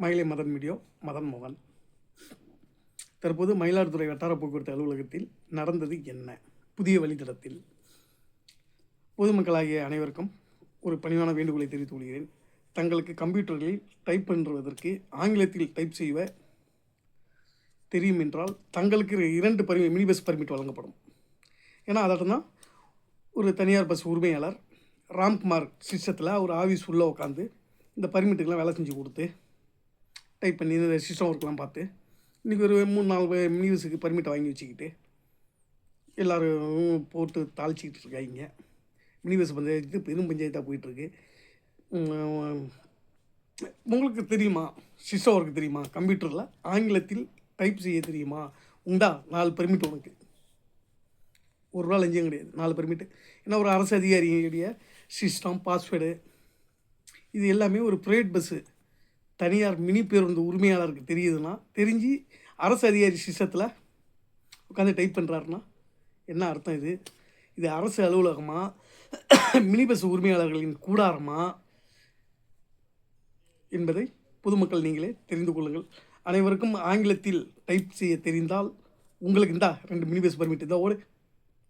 மயிலை மதன் மீடியோ மதன் மோகன். தற்போது மயிலாடுதுறை வட்டார போக்குவரத்து அலுவலகத்தில் நடந்தது என்ன? புதிய வழித்தடத்தில் பொதுமக்களாகிய அனைவருக்கும் ஒரு பணிவான வேண்டுகோளை தெரிவித்துக் கொள்கிறேன். தங்களுக்கு கம்ப்யூட்டர்களில் டைப் பண்ணுவதற்கு ஆங்கிலத்தில் டைப் செய்ய தெரியும் என்றால் தங்களுக்கு 2 மினி பஸ் பர்மிட் வழங்கப்படும். ஏன்னா அதாட்டம் தான் ஒரு தனியார் பஸ் உரிமையாளர் ராம்குமார் சிஸ்டத்தில் ஒரு ஆஃபீஸ் உள்ளே உட்காந்து இந்த பர்மிட்டுக்கெலாம் வேலை செஞ்சு கொடுத்து டைப் பண்ணி இந்த சிஸ்டம் ஒர்க்லாம் பார்த்து இன்றைக்கி ஒரு 3-4 மினி பஸ்ஸுக்கு பர்மிட்டை வாங்கி வச்சுக்கிட்டு எல்லோரும் போட்டு தாளிச்சிக்கிட்டு இருக்காங்க. மினி பஸ் பஞ்சாயத்து பெரும் பஞ்சாயத்தாக போயிட்டுருக்கு. உங்களுக்கு தெரியுமா சிஸ்டம் ஒர்க்கு தெரியுமா? கம்ப்யூட்டரில் ஆங்கிலத்தில் டைப் செய்ய தெரியுமா? உண்டா 4 பர்மிட் உனக்கு ஒரு ரூபா லஞ்சம் கிடையாது. 4 பர்மிட்டு. ஏன்னா ஒரு அரசு அதிகாரியுடைய சிஸ்டம் பாஸ்வேர்டு இது எல்லாமே ஒரு ப்ரைவேட் பஸ்ஸு தனியார் மினி பேருந்து உரிமையாளருக்கு தெரியுதுன்னா தெரிஞ்சு அரசு அதிகாரி சிஸ்டத்தில் உட்காந்து டைப் பண்ணுறாருன்னா என்ன அர்த்தம்? இது அரசு அலுவலகமா மினி பஸ் உரிமையாளர்களின் கூடாரமா என்பதை பொதுமக்கள் நீங்களே தெரிந்து கொள்ளுங்கள். அனைவருக்கும் ஆங்கிலத்தில் டைப் செய்ய தெரிந்தால் உங்களுக்கு 2 மினி பஸ் பர்மிட் இருந்தால் ஓடு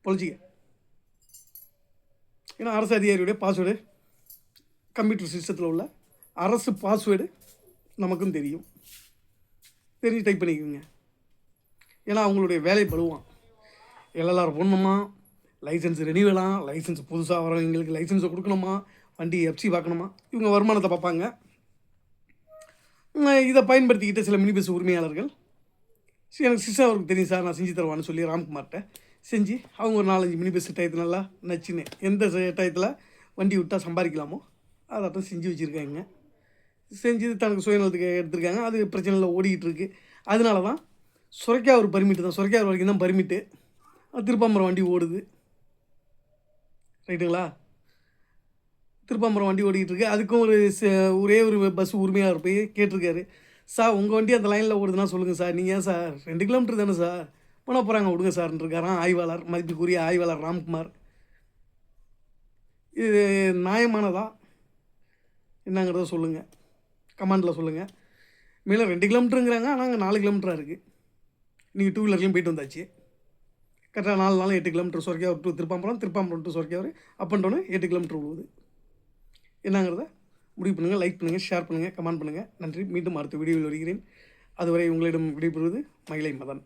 பொழிச்சிக்க. ஏன்னா அரசு அதிகாரியுடைய பாஸ்வேர்டு கம்ப்யூட்டர் சிஸ்டத்தில் உள்ள அரசு பாஸ்வேர்டு நமக்கும் தெரியும். தெரிஞ்சு டைப் பண்ணிக்கோங்க. ஏன்னா அவங்களுடைய வேலை படுவான். எல்எல்ஆர் போடணுமா, லைசன்ஸ் ரெனியூவலாம், லைசன்ஸ் புதுசாக வரவங்களுக்கு லைசன்ஸை கொடுக்கணுமா, வண்டி எஃப்சி பார்க்கணுமா, இவங்க வருமானத்தை பார்ப்பாங்க. இதை பயன்படுத்திக்கிட்ட சில மினி பஸ் உரிமையாளர்கள் எனக்கு சிஸ்டம் அவருக்கு தெரியும் சார் நான் செஞ்சு தருவான்னு சொல்லி ராம்குமார்கிட்ட செஞ்சு அவங்க ஒரு 4-5 மினி பஸ் டயத்து நல்லா நச்சுன்னு எந்த டயத்தில் வண்டி விட்டால் சம்பாதிக்கலாமோ அதாட்டம் செஞ்சு வச்சுருக்காங்க. செஞ்சு தனக்கு சுயநலத்துக்கு எடுத்திருக்காங்க. அது பிரச்சனையில் ஓடிக்கிட்டு இருக்குது. அதனால தான் சுரைக்கா ஒரு பர்மிட்டு தான், சுரைக்கா வரைக்கும் தான் பர்மிட்டு. திருப்பாம்பரம் வண்டி ஓடுது, ரைட்டுங்களா? திருப்பாம்பரம் வண்டி ஓடிக்கிட்டு இருக்கு. அதுக்கும் ஒரே ஒரு பஸ் உரிமையாளர் போய் கேட்டிருக்காரு, சார் உங்கள் வண்டி அந்த லைனில் ஓடுதுன்னா சொல்லுங்கள் சார், நீங்கள் ஏன் சார் 2 கிலோமீட்டர் தானே சார் போனால் போகிறாங்க விடுங்க சார்ன்னு இருக்காராம் ஆய்வாளர், மதிப்புக்குரிய ஆய்வாளர் ராம்குமார். இது நியாயமானதா என்னங்கிறத சொல்லுங்கள், கமெண்டில் சொல்லுங்கள். மேலே 2 கிலோமீட்டருங்கிறாங்க, ஆனால் அங்கே 4 கிலோமீட்டராக இருக்குது. நீங்கள் 2 வீலர்லேயும் போயிட்டு வந்தாச்சு. கரெக்டாக 4 நாள் 8 கிலோமீட்டர் சொர்க்கையார் டு திருப்பாம்பரம் டு சொர்க்கையார் அப் அண்ட் டவுனு 8 கிலோமீட்டர் விழுவுது. என்னங்கிறத முடிவு பண்ணுங்கள். லைக் பண்ணுங்கள், ஷேர் பண்ணுங்கள், கமெண்ட் பண்ணுங்கள். நன்றி. மீண்டும் அடுத்த வீடியோவில் வருகிறேன். அதுவரை உங்களிடம் விடைபெறுவது மயிலை மதன்.